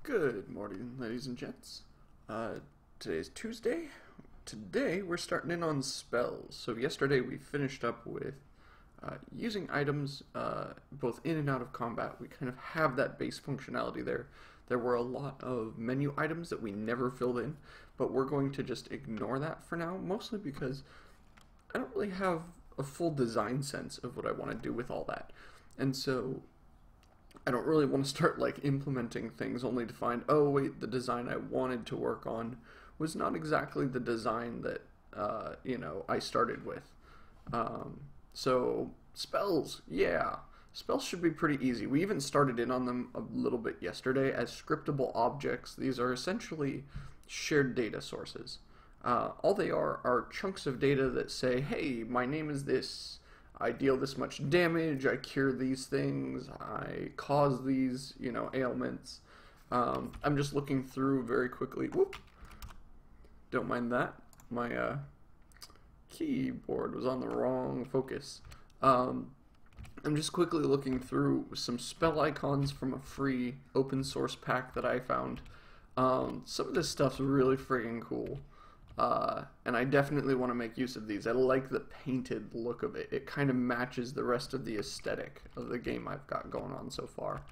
Good morning, ladies and gents. Today's Tuesday. Today we're starting in on spells. So yesterday we finished up with using items both in and out of combat. We kind of have that base functionality there. There were a lot of menu items that we never filled in, but we're going to just ignore that for now, mostly because I don't really have a full design sense of what I want to do with all that. And so I don't really want to start like implementing things only to find, oh wait, the design I wanted to work on was not exactly the design that I started with. So spells, yeah, spells should be pretty easy. We even started in on them a little bit yesterday as scriptable objects. These are essentially shared data sources. All they are chunks of data that say, hey, my name is this. I deal this much damage, I cure these things, I cause these, ailments. I'm just looking through very quickly. Whoop. Don't mind that. My keyboard was on the wrong focus. I'm just quickly looking through some spell icons from a free open source pack that I found. Some of this stuff's really friggin' cool. And I definitely want to make use of these. I like the painted look of it. It kind of matches the rest of the aesthetic of the game I've got going on so far.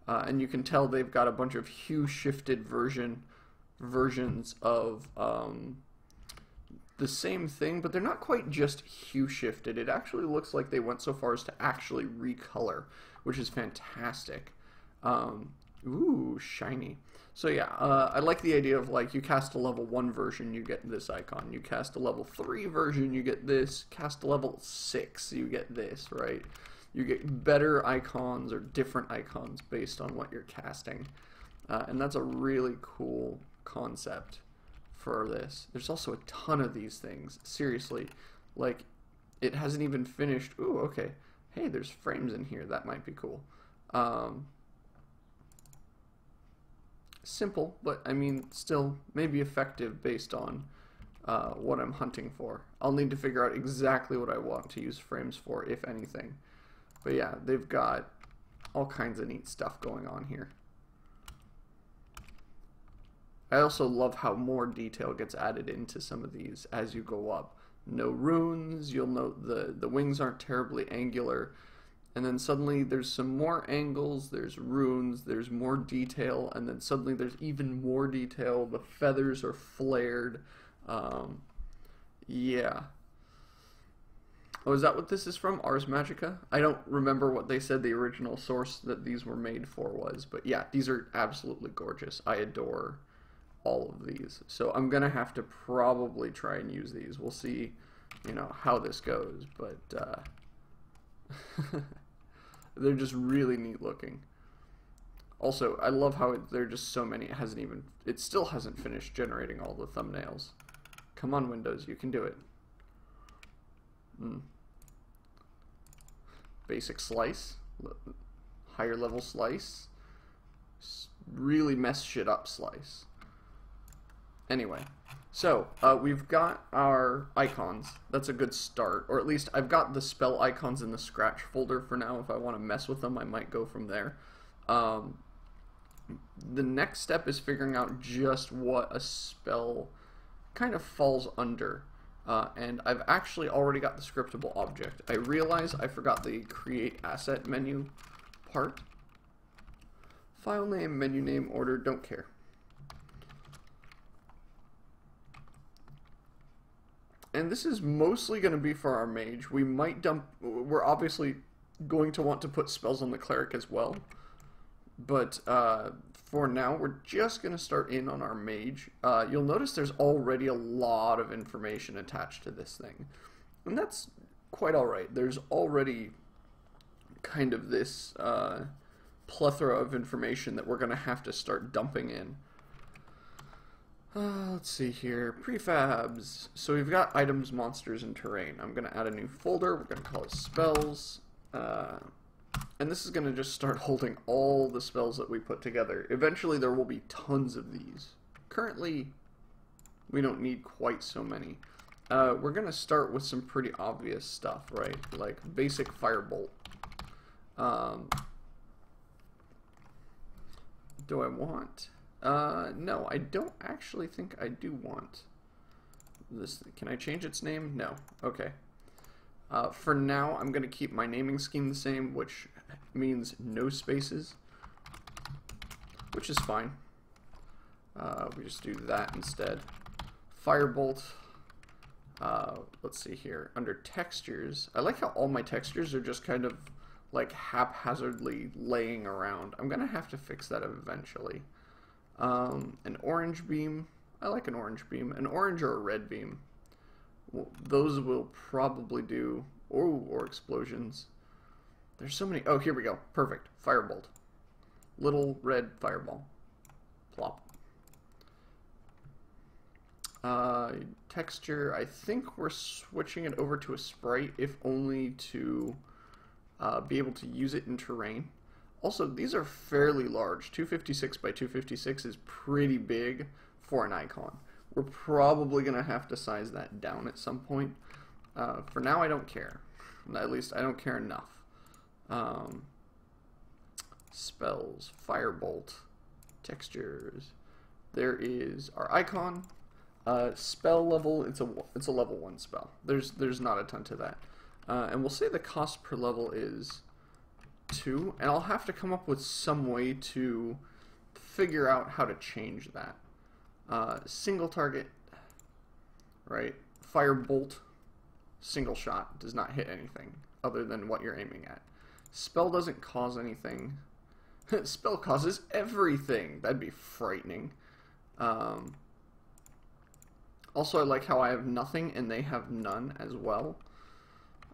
And you can tell they've got a bunch of hue shifted versions of the same thing, but they're not quite just hue shifted. It actually looks like they went so far as to actually recolor, which is fantastic. Ooh, shiny. So yeah, I like the idea of like you cast a level 1 version, you get this icon. You cast a level 3 version, you get this. Cast a level 6, you get this, right? You get better icons or different icons based on what you're casting. And that's a really cool concept for this. There's also a ton of these things. Seriously, like it hasn't even finished. Ooh, okay. Hey, there's frames in here. That might be cool. Simple, but I mean, still maybe effective based on what I'm hunting for. I'll need to figure out exactly what I want to use frames for, if anything. But yeah, they've got all kinds of neat stuff going on here. I also love how more detail gets added into some of these as you go up. No runes, you'll note the wings aren't terribly angular. And then suddenly there's some more angles, there's runes, there's more detail, and then suddenly there's even more detail. The feathers are flared. Yeah. Oh, is that what this is from? Ars Magica? I don't remember what they said the original source that these were made for was, but yeah, these are absolutely gorgeous. I adore all of these. So I'm going to have to probably try and use these. We'll see, how this goes, but they're just really neat looking. Also, I love how there are just so many. It still hasn't finished generating all the thumbnails. Come on, Windows, you can do it. Basic slice, higher level slice, really mess shit up slice. Anyway, so we've got our icons. That's a good start, or at least I've got the spell icons in the scratch folder for now. If I want to mess with them, I might go from there. The next step is figuring out just what a spell kind of falls under. And I've actually already got the scriptable object. I realize I forgot the create asset menu part. File name, menu name, order, don't care. And this is mostly going to be for our mage. We might we're obviously going to want to put spells on the cleric as well. But for now, we're just going to start in on our mage. You'll notice there's already a lot of information attached to this thing. And that's quite alright. There's already kind of this plethora of information that we're going to have to start dumping in. Let's see here. Prefabs. So we've got items, monsters, and terrain. I'm going to add a new folder. We're going to call it spells. And this is going to just start holding all the spells that we put together. Eventually there will be tons of these. Currently, we don't need quite so many. We're going to start with some pretty obvious stuff, right? Like basic firebolt. Do I want No, I don't actually think I do want this. Can I change its name? No. Okay. For now, I'm going to keep my naming scheme the same, which means no spaces, which is fine. We just do that instead. Firebolt. Let's see here. Under textures, I like how all my textures are just kind of like haphazardly laying around. I'm going to have to fix that eventually. An orange beam. I like an orange beam. An orange or a red beam. Well, those will probably do. Or explosions. There's so many. Oh, here we go. Perfect. Firebolt. Little red fireball. Plop. Texture. I think we're switching it over to a sprite, if only to be able to use it in terrain. Also, these are fairly large. 256 by 256 is pretty big for an icon. We're probably going to have to size that down at some point. For now, I don't care. At least, I don't care enough. Spells, Firebolt, textures. There is our icon. Spell level, it's a level 1 spell. There's not a ton to that. And we'll say the cost per level is 2, and I'll have to come up with some way to figure out how to change that. Single target, right? Firebolt, single shot, does not hit anything other than what you're aiming at. Spell doesn't cause anything. Spell causes everything. That'd be frightening. Also, I like how I have nothing and they have none as well.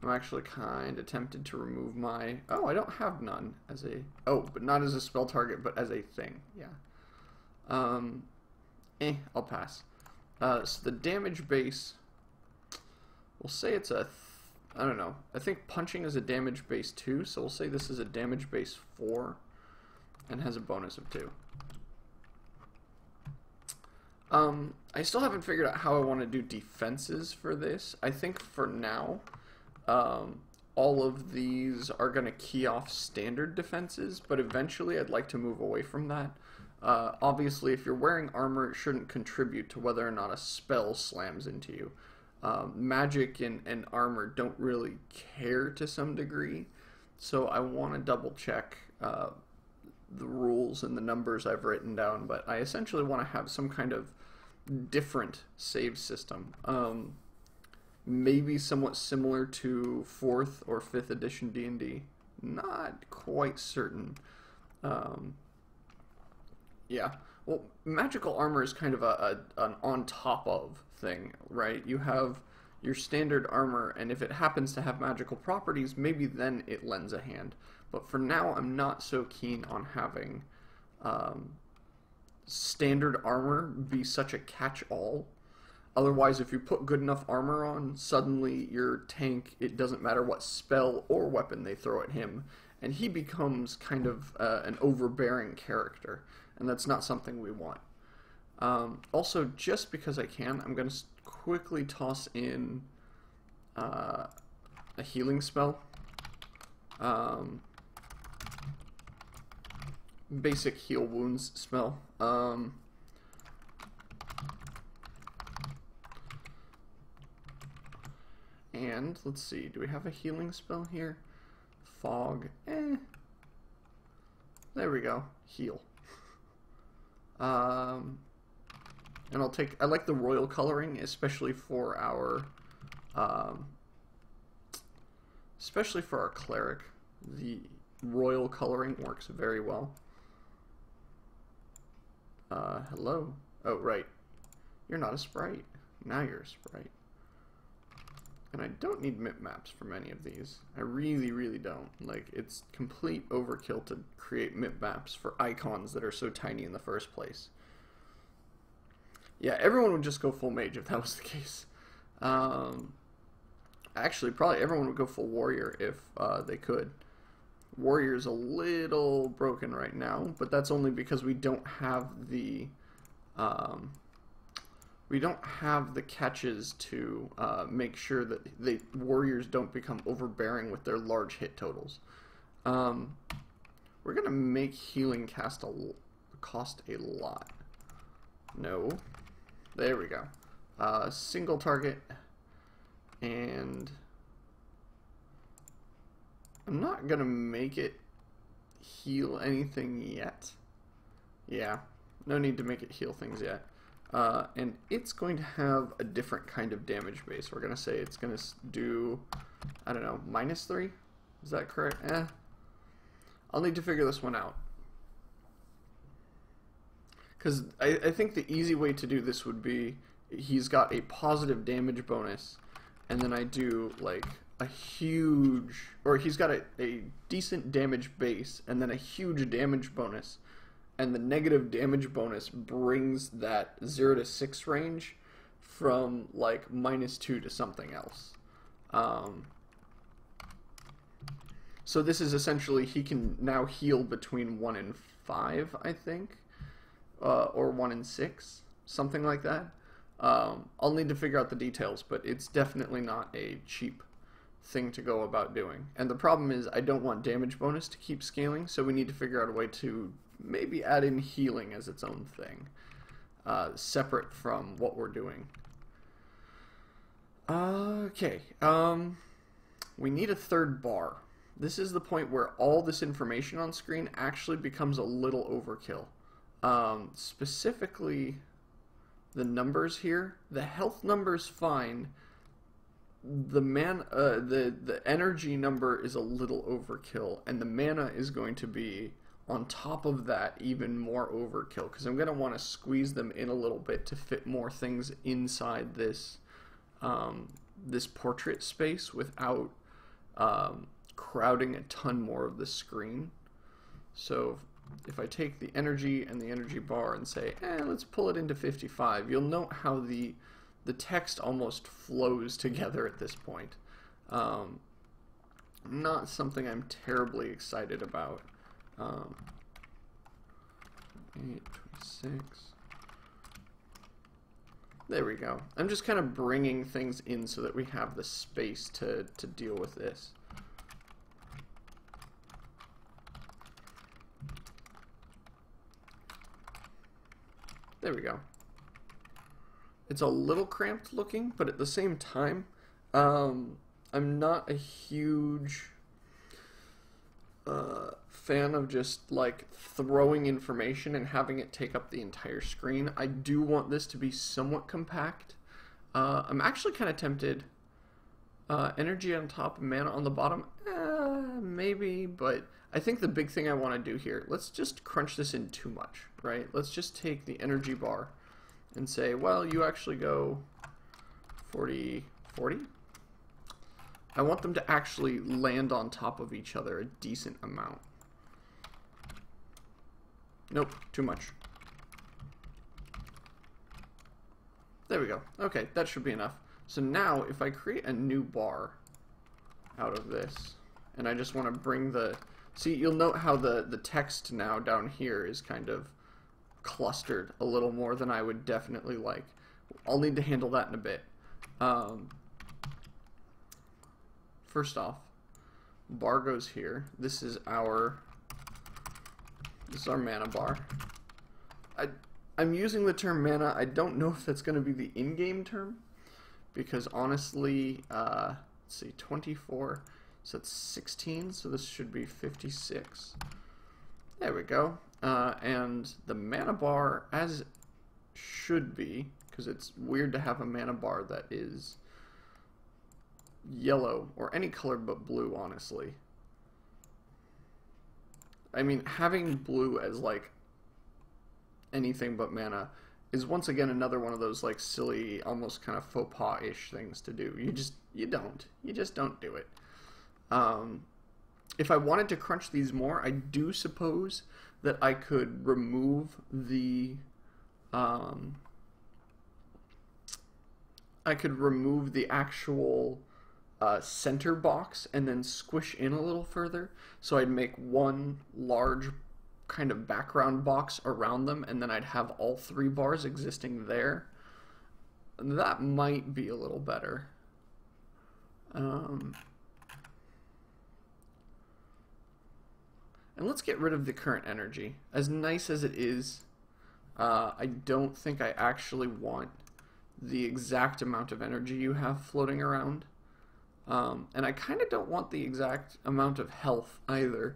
I'm actually kind of tempted to remove my... Oh, I don't have none as a... Oh, but not as a spell target, but as a thing. Yeah. I'll pass. So the damage base... We'll say it's a... I don't know. I think punching is a damage base 2, so we'll say this is a damage base 4 and has a bonus of 2. I still haven't figured out how I want to do defenses for this. I think for now... all of these are going to key off standard defenses, but eventually I'd like to move away from that. Obviously, if you're wearing armor, it shouldn't contribute to whether or not a spell slams into you. Magic and armor don't really care to some degree, so I want to double check the rules and the numbers I've written down, but I essentially want to have some kind of different save system. Maybe somewhat similar to 4th or 5th edition D&D. Not quite certain. Yeah. Well, magical armor is kind of an on top of thing, right? You have your standard armor, and if it happens to have magical properties, maybe then it lends a hand. But for now, I'm not so keen on having standard armor be such a catch-all. Otherwise, if you put good enough armor on, suddenly your tank, it doesn't matter what spell or weapon they throw at him, and he becomes kind of an overbearing character, and that's not something we want. Also, just because I can, I'm going to quickly toss in a healing spell. Basic heal wounds spell. And let's see, do we have a healing spell here? Fog. There we go. Heal. And I like the royal coloring, especially for our cleric. The royal coloring works very well. Hello. Oh, right. You're not a sprite. Now you're a sprite. And I don't need mip maps from any of these. I really, really don't. Like, it's complete overkill to create mip maps for icons that are so tiny in the first place. Yeah, everyone would just go full mage if that was the case. Actually, probably everyone would go full warrior if they could. Warrior's a little broken right now, but that's only because we don't have the catches to make sure that the warriors don't become overbearing with their large hit totals. We're gonna make healing cost a lot. No. There we go. Single target. And I'm not going to make it heal anything yet. Yeah, no need to make it heal things yet. And it's going to have a different kind of damage base. We're going to say it's going to do, I don't know, -3? Is that correct? I'll need to figure this one out. Because I think the easy way to do this would be, he's got a positive damage bonus, and then I do like a huge, or he's got a decent damage base, and then a huge damage bonus, and the negative damage bonus brings that 0 to 6 range from like -2 to something else. So this is essentially, he can now heal between 1 and 5, I think, or 1 and 6, something like that. I'll need to figure out the details, but it's definitely not a cheap thing to go about doing. And the problem is, I don't want damage bonus to keep scaling, so we need to figure out a way to maybe add in healing as its own thing, separate from what we're doing. Okay, we need a third bar. This is the point where all this information on screen actually becomes a little overkill. Specifically, the numbers here. The health number's fine. The energy number is a little overkill, and the mana is going to be on top of that even more overkill, because I'm going to want to squeeze them in a little bit to fit more things inside this this portrait space without crowding a ton more of the screen. So if I take the energy and the energy bar and say, let's pull it into 55, you'll note how the text almost flows together at this point. Not something I'm terribly excited about. 826. There we go. I'm just kind of bringing things in so that we have the space to deal with this. There we go. It's a little cramped looking, but at the same time, I'm not a huge fan of just like throwing information and having it take up the entire screen. I do want this to be somewhat compact. I'm actually kind of tempted. Energy on top, mana on the bottom, maybe, but I think the big thing I want to do here, let's just crunch this in too much, right? Let's just take the energy bar and say, well, you actually go 40, 40? I want them to actually land on top of each other a decent amount. Nope, too much. There we go. Okay, that should be enough. So now, if I create a new bar out of this, and I just want to bring the... See, you'll note how the text now down here is kind of clustered a little more than I would definitely like. I'll need to handle that in a bit. First off, bar goes here. This is our mana bar. I'm using the term mana. I don't know if that's going to be the in-game term, because honestly, let's see, 24, so that's 16, so this should be 56. There we go. And the mana bar, as should be, because it's weird to have a mana bar that is yellow, or any color but blue, honestly. I mean, having blue as like anything but mana is once again another one of those like silly, almost kind of faux pas-ish things to do. You just don't do it. If I wanted to crunch these more, I do suppose that I could remove the actual center box and then squish in a little further, so I'd make one large kind of background box around them, and then I'd have all 3 bars existing there. That might be a little better. And let's get rid of the current energy. As nice as it is, I don't think I actually want the exact amount of energy you have floating around. And I kind of don't want the exact amount of health either.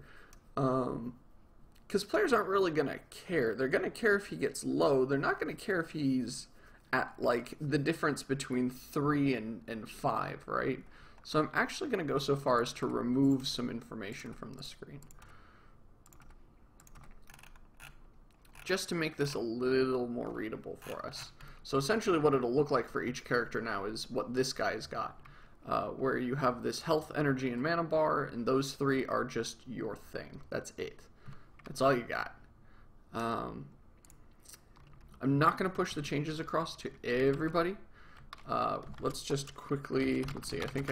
Because players aren't really going to care. They're going to care if he gets low. They're not going to care if he's at, like, the difference between 3 and 5, right? So I'm actually going to go so far as to remove some information from the screen, just to make this a little more readable for us. So essentially what it'll look like for each character now is what this guy's got, where you have this health, energy, and mana bar, and those 3 are just your thing. That's it. That's all you got. I'm not going to push the changes across to everybody. Let's just quickly, let's see, I think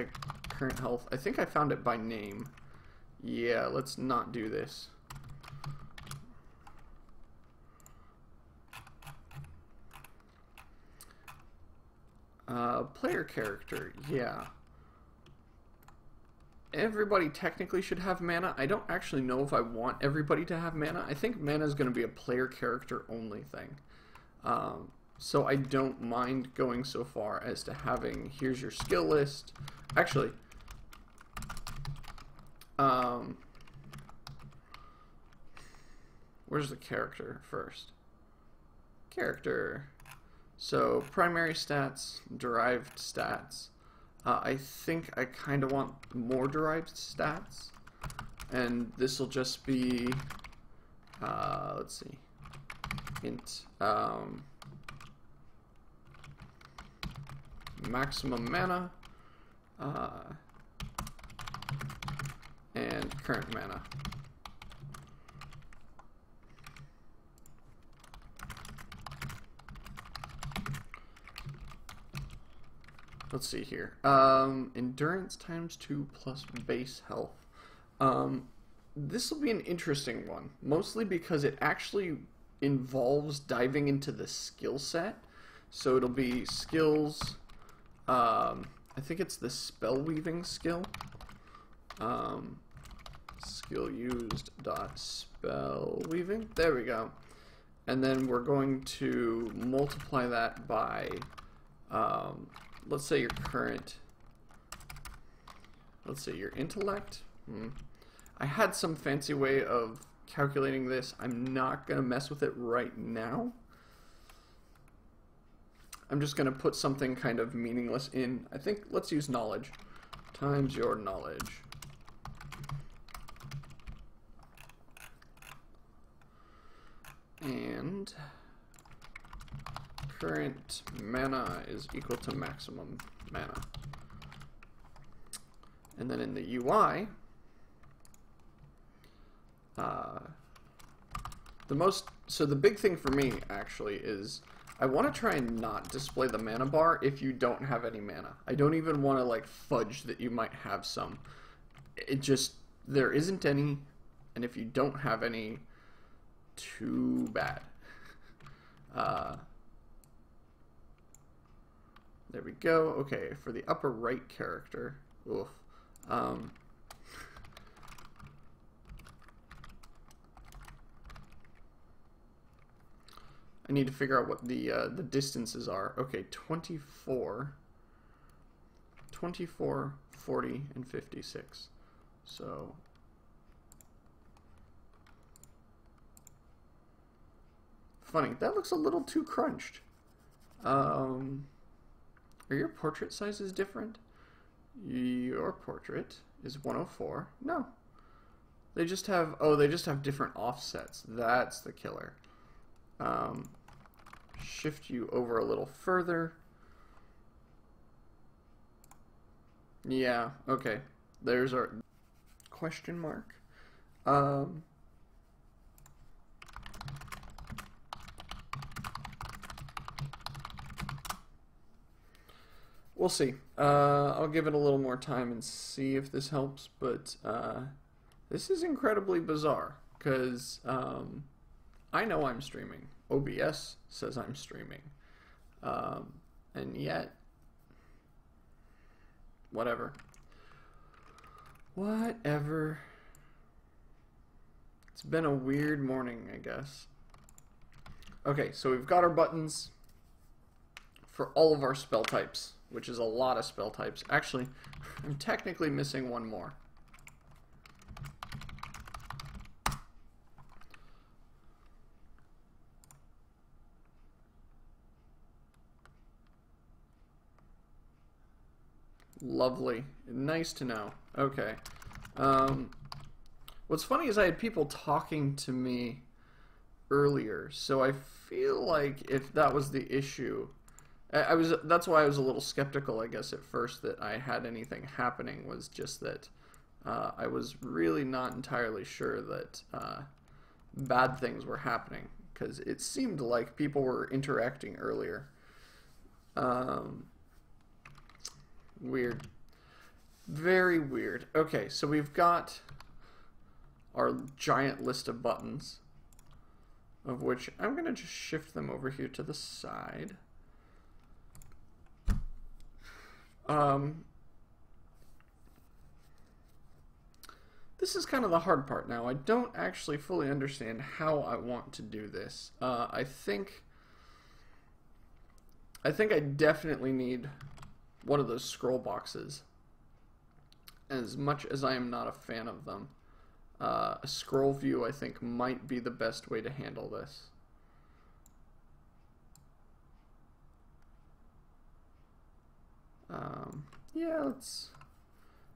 current health, I think I found it by name. Yeah, let's not do this. Player character, yeah. Everybody technically should have mana. I don't actually know if I want everybody to have mana. I think mana is going to be a player character only thing. So I don't mind going so far as to having, here's your skill list. Actually, where's the character first? Character. So primary stats, derived stats. I think I kind of want more derived stats, and this will just be, let's see, int, maximum mana, and current mana. Let's see here. Endurance times 2 plus base health. This will be an interesting one, mostly because it actually involves diving into the skill set. So it'll be skills. I think it's the spell weaving skill. Skill used dot spell weaving. There we go. And then we're going to multiply that by. Let's say your current, let's say your intellect. I had some fancy way of calculating this. I'm not going to mess with it right now. I'm just going to put something kind of meaningless in. I think let's use knowledge times your knowledge. And current mana is equal to maximum mana. And then in the UI, so the big thing for me actually is I want to try and not display the mana bar if you don't have any mana. I don't even want to like fudge that you might have some. It just, there isn't any, and if you don't have any, too bad. There we go. Okay, for the upper right character, oof. I need to figure out what the distances are. Okay, 24, 40, and 56. So funny. That looks a little too crunched. Are your portrait sizes different? Your portrait is 104. No. They just have, oh, they just have different offsets. That's the killer. Shift you over a little further. Yeah, okay. There's our question mark. We'll see. I'll give it a little more time and see if this helps, but this is incredibly bizarre, because I know I'm streaming. OBS says I'm streaming. And yet, whatever. Whatever. It's been a weird morning, I guess. Okay, so we've got our buttons for all of our spell types, which is a lot of spell types. Actually, I'm technically missing one more. Lovely. Nice to know. Okay. What's funny is I had people talking to me earlier, so I feel like if that was the issue, that's why I was a little skeptical, I guess, at first that I had anything happening, was just that I was really not entirely sure that bad things were happening, because it seemed like people were interacting earlier. Weird. Very weird. Okay, so we've got our giant list of buttons, of which I'm going to just shift them over here to the side. This is kind of the hard part now. I don't actually fully understand how I want to do this. I think I definitely need one of those scroll boxes, as much as I am not a fan of them. A scroll view, I think, might be the best way to handle this. Yeah, let's...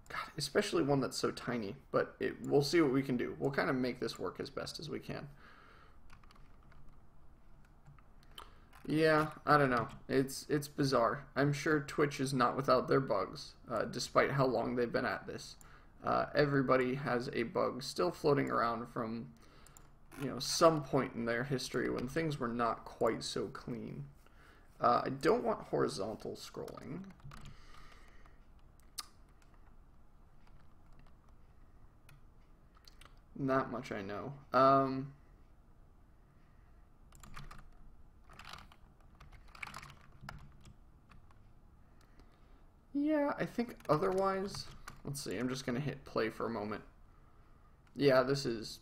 God, especially one that's so tiny, but we'll see what we can do. We'll kind of make this work as best as we can. Yeah, I don't know. It's bizarre. I'm sure Twitch is not without their bugs, despite how long they've been at this. Everybody has a bug still floating around from, some point in their history when things were not quite so clean. I don't want horizontal scrolling. Not much I know. Yeah, I think otherwise... Let's see, I'm just going to hit play for a moment. Yeah, this is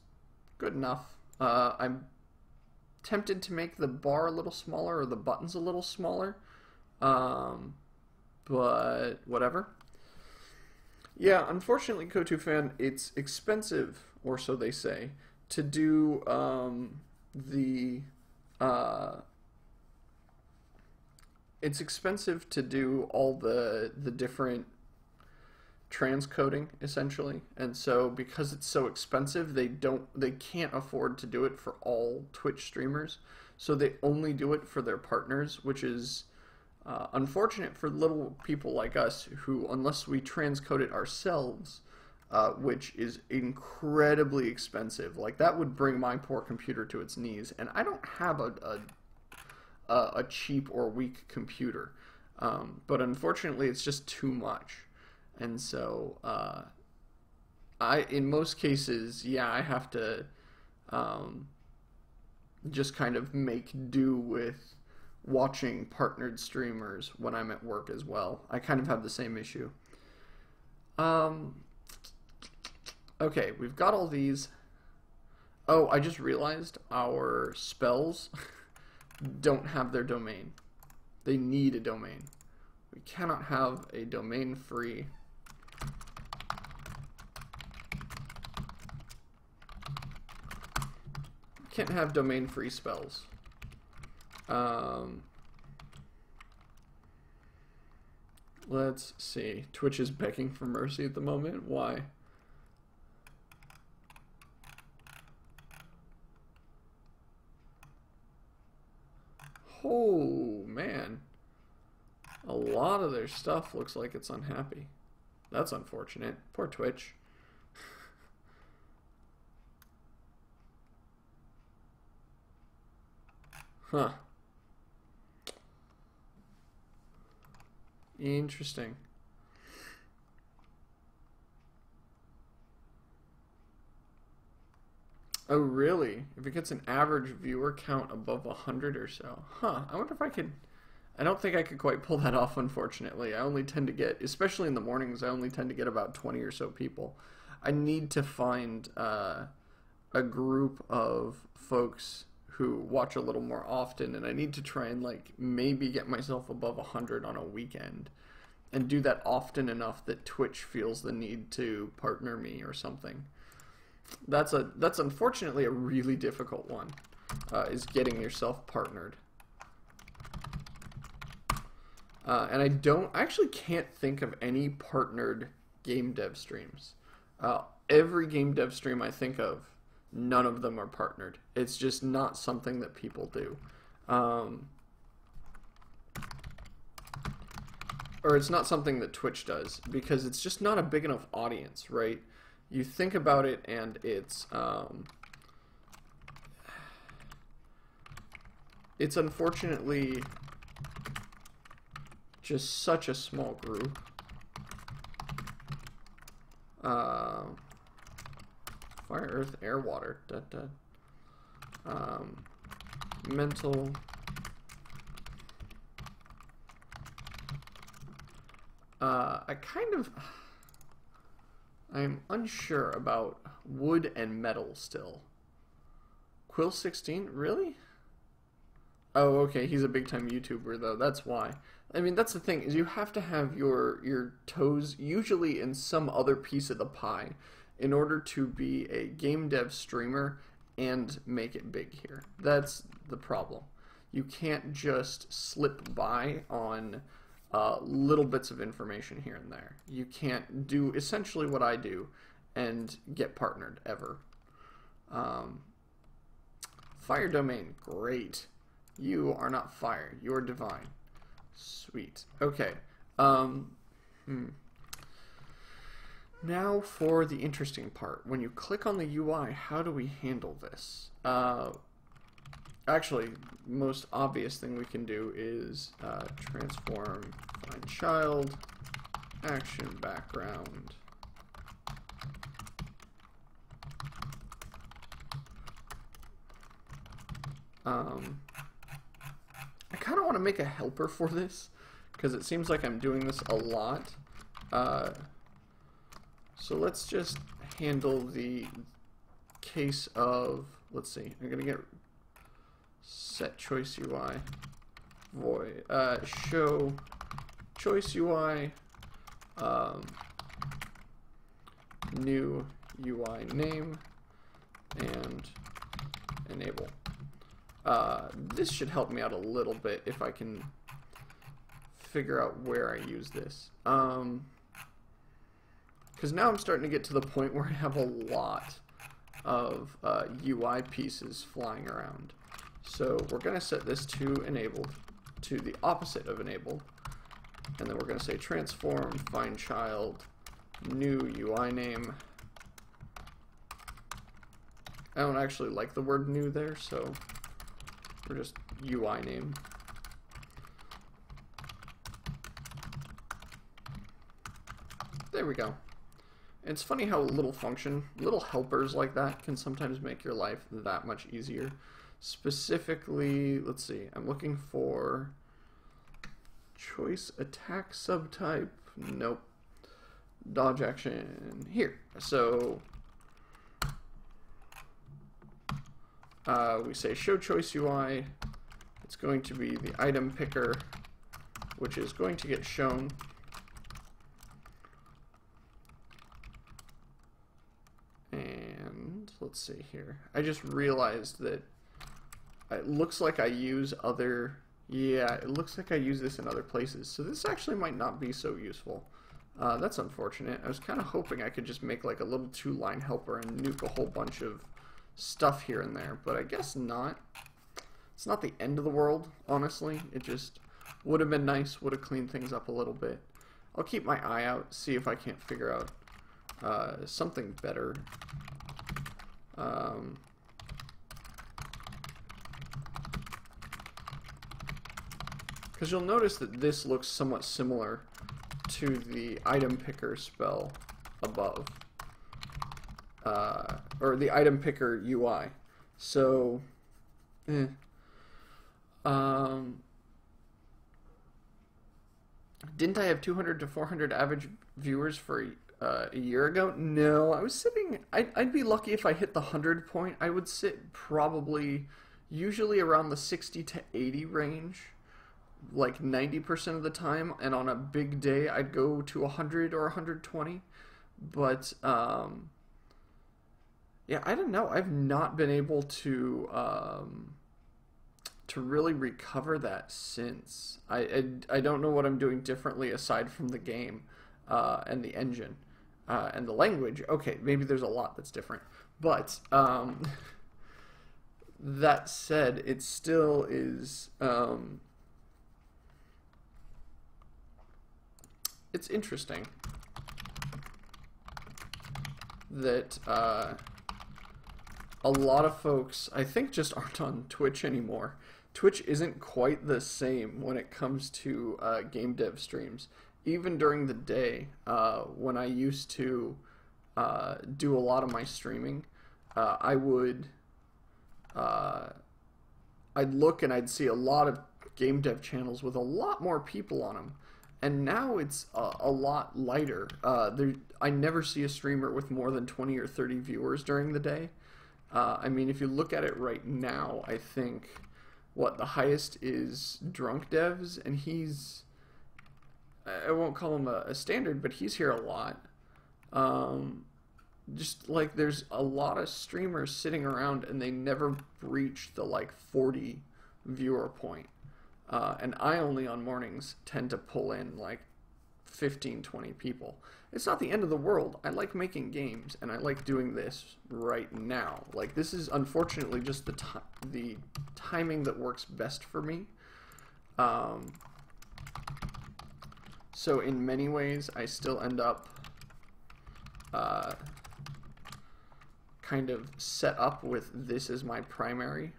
good enough. I'm tempted to make the bar a little smaller or the buttons a little smaller. But whatever. Yeah, unfortunately, KoToFan, it's expensive, or so they say, to do it's expensive to do all the different transcoding, essentially, and so because it's so expensive, they can't afford to do it for all Twitch streamers, so they only do it for their partners, which is unfortunate for little people like us who, unless we transcode it ourselves, which is incredibly expensive, like that would bring my poor computer to its knees, and I don't have a cheap or weak computer, but unfortunately it's just too much. And so in most cases, yeah, I have to just kind of make do with watching partnered streamers when I'm at work as well. I kind of have the same issue. Okay, we've got all these. Oh, I just realized our spells don't have their domain. They need a domain. We cannot have a domain-free. Can't have domain-free spells. Let's see. Twitch is begging for mercy at the moment. Why? Oh, man. A lot of their stuff looks like it's unhappy. That's unfortunate. Poor Twitch. Huh. Interesting. Oh, really? If it gets an average viewer count above 100 or so. Huh. I wonder if I could... I don't think I could quite pull that off, unfortunately. I only tend to get, especially in the mornings, I only tend to get about 20 or so people. I need to find a group of folks who watch a little more often, and I need to try and like maybe get myself above 100 on a weekend and do that often enough that Twitch feels the need to partner me or something. That's unfortunately a really difficult one, is getting yourself partnered. And I actually can't think of any partnered game dev streams. Every game dev stream I think of, none of them are partnered. It's just not something that people do. Or it's not something that Twitch does, because it's just not a big enough audience, right? You think about it, and it's unfortunately just such a small group. Fire, earth, air, water. Mental. I'm unsure about wood and metal still. Quill16, really? Oh, okay, he's a big time YouTuber though, that's why. I mean, that's the thing, is you have to have your toes usually in some other piece of the pie in order to be a game dev streamer and make it big here. That's the problem. You can't just slip by on little bits of information here and there. You can't do essentially what I do and get partnered ever. Fire domain, great. You are not fire, you are divine. Sweet. Okay. Now for the interesting part. When you click on the UI, how do we handle this? Actually, most obvious thing we can do is transform find child, action background. I kind of want to make a helper for this, because it seems like I'm doing this a lot. So let's just handle the case of, let's see, I'm going to get set choice UI, void, show choice UI, new UI name, and enable. This should help me out a little bit if I can figure out where I use this. Because now I'm starting to get to the point where I have a lot of UI pieces flying around. So we're going to set this to enabled, to the opposite of enabled. And then we're going to say transform, find child, new UI name. I don't actually like the word new there, so we're just UI name. There we go. It's funny how little helpers like that can sometimes make your life that much easier. Specifically, let's see, I'm looking for choice attack subtype. Nope. Dodge action here. So we say show choice UI. It's going to be the item picker, which is going to get shown. And let's see here. I just realized that it looks like I use other, yeah, it looks like I use this in other places. So this actually might not be so useful. That's unfortunate. I was kind of hoping I could just make like a little 2-line helper and nuke a whole bunch of stuff here and there, but I guess not. It's not the end of the world, honestly. It just would have been nice, would have cleaned things up a little bit. I'll keep my eye out, see if I can't figure out something better. Because you'll notice that this looks somewhat similar to the item picker spell above. Or the item picker UI. So, didn't I have 200 to 400 average viewers for a year ago? No, I was sitting, I'd be lucky if I hit the 100 point. I would sit probably usually around the 60 to 80 range, like 90% of the time, and on a big day I'd go to 100 or 120. But yeah, I don't know. I've not been able to really recover that since. I don't know what I'm doing differently aside from the game and the engine and the language. Okay, maybe there's a lot that's different, but that said, it still is. It's interesting that a lot of folks, I think, just aren't on Twitch anymore. Twitch isn't quite the same when it comes to game dev streams. Even during the day, when I used to do a lot of my streaming, I would I'd look and I'd see a lot of game dev channels with a lot more people on them. And now it's a lot lighter. I never see a streamer with more than 20 or 30 viewers during the day. I mean, if you look at it right now, I think the highest is Drunk Devs, and he's, I won't call him a standard, but he's here a lot. Just like there's a lot of streamers sitting around and they never breach the like 40 viewer point. And I only on mornings tend to pull in like 15, 20 people. It's not the end of the world. I like making games, and I like doing this right now. Like, this is unfortunately just the timing that works best for me. So in many ways, I still end up kind of set up with this as my primary.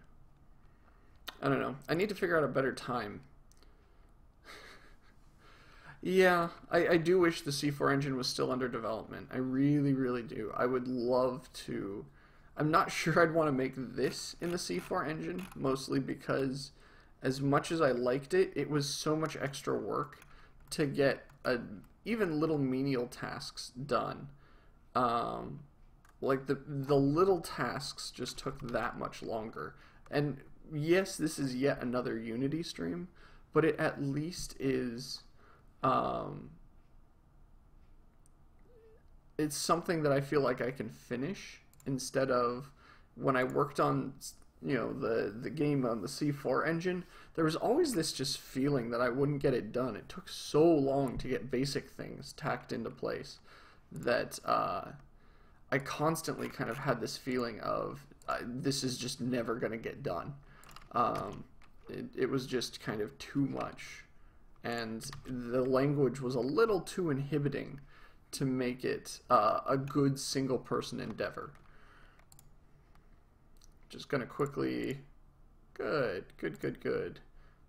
I don't know. I need to figure out a better time. Yeah, I do wish the C4 engine was still under development. I really, really do. I would love to. I'm not sure I'd want to make this in the C4 engine, mostly because as much as I liked it, it was so much extra work to get even little menial tasks done. Like the little tasks just took that much longer. And yes, this is yet another Unity stream, but it at least is it's something that I feel like I can finish, instead of when I worked on, you know, the game on the C4 engine, there was always this just feeling that I wouldn't get it done. It took so long to get basic things tacked into place that I constantly kind of had this feeling of this is just never going to get done. It was just kind of too much, and the language was a little too inhibiting to make it a good single-person endeavor. Just gonna quickly... Good.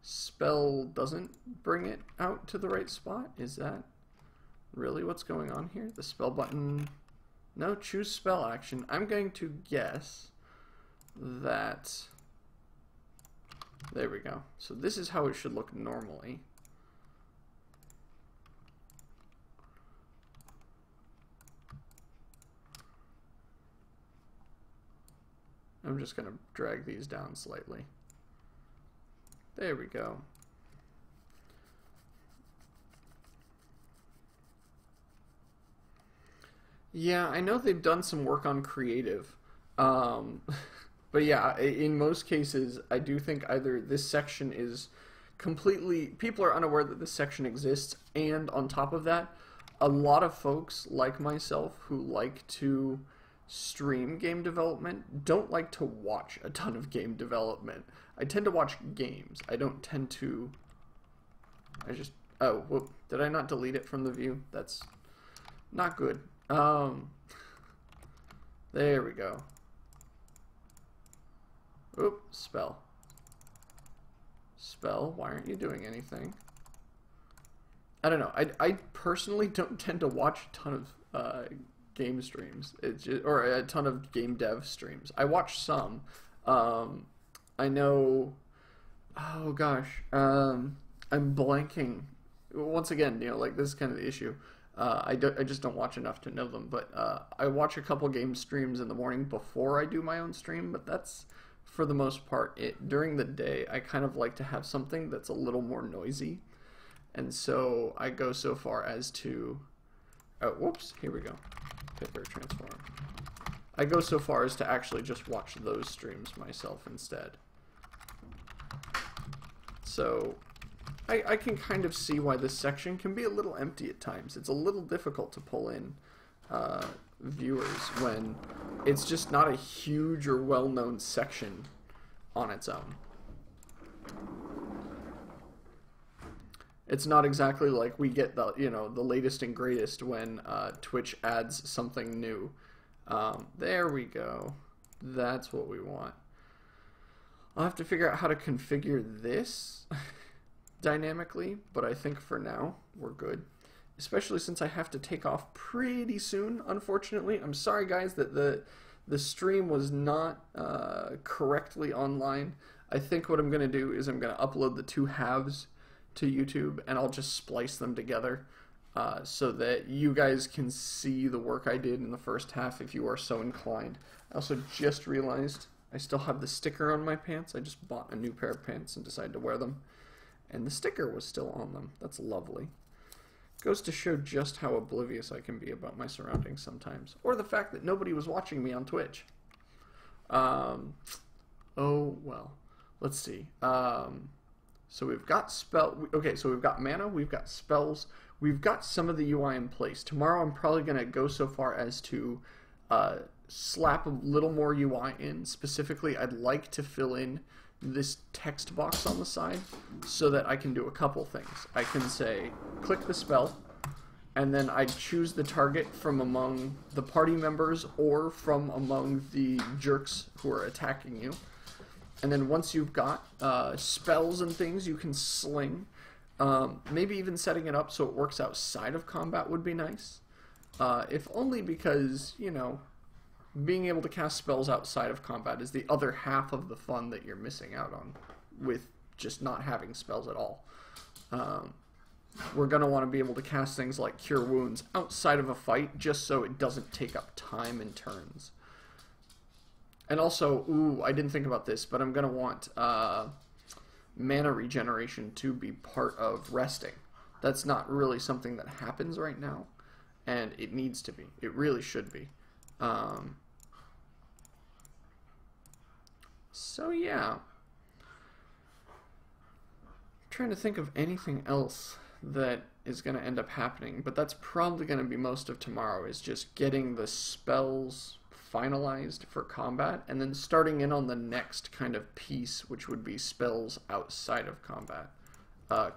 Spell doesn't bring it out to the right spot? Is that really what's going on here? The spell button... No, choose spell action. I'm going to guess that... There we go. So this is how it should look normally. I'm just going to drag these down slightly. There we go. Yeah, I know they've done some work on creative. But yeah, in most cases, I do think either this section is completely... People are unaware that this section exists, and on top of that, a lot of folks like myself who like to stream game development don't like to watch a ton of game development. I tend to watch games. I don't tend to... Oh, whoop. Did I not delete it from the view? That's not good. There we go. Oop, spell. Spell, why aren't you doing anything? I don't know. I personally don't tend to watch a ton of game streams. Or a ton of game dev streams. I watch some. I know... Oh gosh. I'm blanking. Once again, you know, like, this is kind of the issue. I just don't watch enough to know them, but I watch a couple game streams in the morning before I do my own stream, but that's for the most part, during the day, I kind of like to have something that's a little more noisy. And so I go so far as to, oh, whoops, here we go, paper transform. I go so far as to actually just watch those streams myself instead. So I can kind of see why this section can be a little empty at times. It's a little difficult to pull in viewers when it's just not a huge or well-known section on its own. It's not exactly like we get the the latest and greatest when Twitch adds something new. There we go. That's what we want. I'll have to figure out how to configure this dynamically, but I think for now we're good. Especially since I have to take off pretty soon, unfortunately. I'm sorry, guys, that the stream was not correctly online. I think what I'm going to do is I'm going to upload the two halves to YouTube, and I'll just splice them together so that you guys can see the work I did in the first half if you are so inclined. I also just realized I still have the sticker on my pants. I just bought a new pair of pants and decided to wear them, and the sticker was still on them. That's lovely. Goes to show just how oblivious I can be about my surroundings sometimes, or the fact that nobody was watching me on Twitch. Oh well, let's see. So we've got okay, so we've got mana, we've got spells, we've got some of the UI in place. Tomorrow I'm probably going to go so far as to slap a little more UI in. Specifically, I'd like to fill in this text box on the side so that I can do a couple things. I can say, click the spell, and then I choose the target from among the party members or from among the jerks who are attacking you. And then once you've got spells and things you can sling, maybe even setting it up so it works outside of combat would be nice. If only because, being able to cast spells outside of combat is the other half of the fun that you're missing out on with just not having spells at all. We're going to want to be able to cast things like Cure Wounds outside of a fight just so it doesn't take up time and turns. And also, ooh, I didn't think about this, but I'm going to want mana regeneration to be part of resting. That's not really something that happens right now, and it needs to be. It really should be. So yeah, I'm trying to think of anything else that is going to end up happening, but that's probably going to be most of tomorrow, is just getting the spells finalized for combat and then starting in on the next kind of piece, which would be spells outside of combat.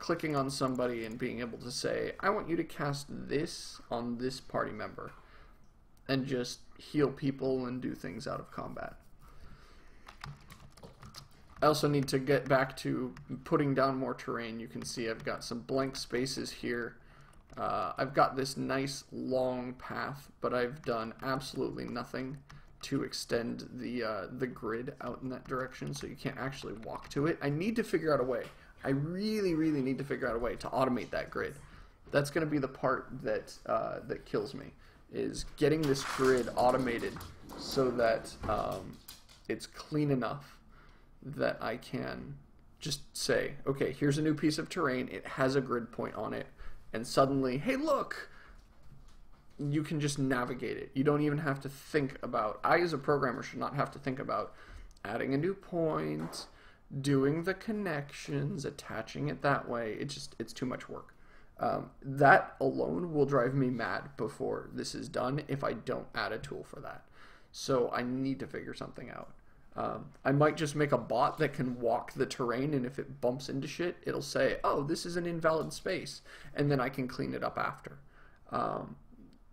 Clicking on somebody and being able to say, I want you to cast this on this party member, and just heal people and do things out of combat. I also need to get back to putting down more terrain. You can see I've got some blank spaces here. I've got this nice long path, but I've done absolutely nothing to extend the grid out in that direction, so you can't actually walk to it. I need to figure out a way. I really, really need to figure out a way to automate that grid. That's going to be the part that that kills me, is getting this grid automated so that it's clean enough that I can just say, okay, here's a new piece of terrain, it has a grid point on it, and suddenly, hey look, you can just navigate it. You don't even have to think about, I as a programmer should not have to think about adding a new point, doing the connections, attaching it that way. It's too much work. That alone will drive me mad before this is done if I don't add a tool for that. So I need to figure something out. I might just make a bot that can walk the terrain, and if it bumps into shit, it'll say, oh, this is an invalid space, and then I can clean it up after.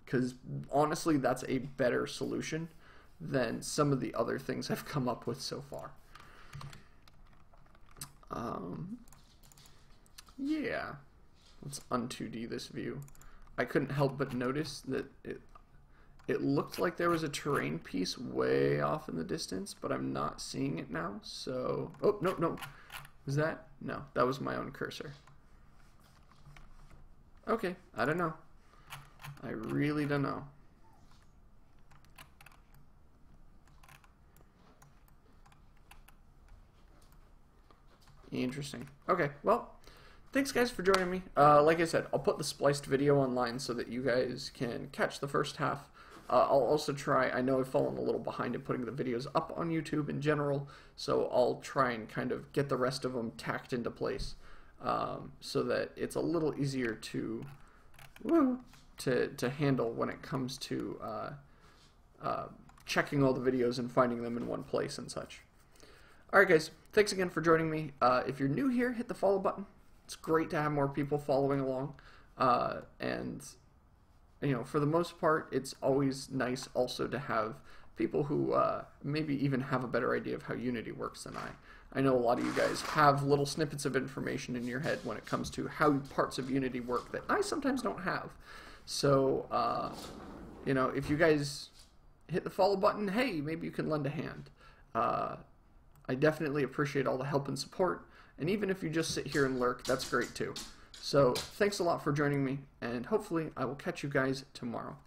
Because honestly, that's a better solution than some of the other things I've come up with so far. Yeah. Let's un-2D this view. I couldn't help but notice that it looked like there was a terrain piece way off in the distance, but I'm not seeing it now, so... Oh, no. Was that? No, that was my own cursor. Okay, I don't know. I really don't know. Interesting. Okay, well, thanks guys for joining me. Like I said, I'll put the spliced video online so that you guys can catch the first half. I'll also try, I know I've fallen a little behind in putting the videos up on YouTube in general, so I'll try and kind of get the rest of them tacked into place so that it's a little easier to handle when it comes to checking all the videos and finding them in one place and such. Alright guys, thanks again for joining me. If you're new here, hit the follow button. It's great to have more people following along. And, you know, for the most part, it's always nice also to have people who maybe even have a better idea of how Unity works than I. I know a lot of you guys have little snippets of information in your head when it comes to how parts of Unity work that I sometimes don't have. So, you know, if you guys hit the follow button, hey, maybe you can lend a hand. I definitely appreciate all the help and support, and even if you just sit here and lurk, that's great too. So, thanks a lot for joining me, and hopefully I will catch you guys tomorrow.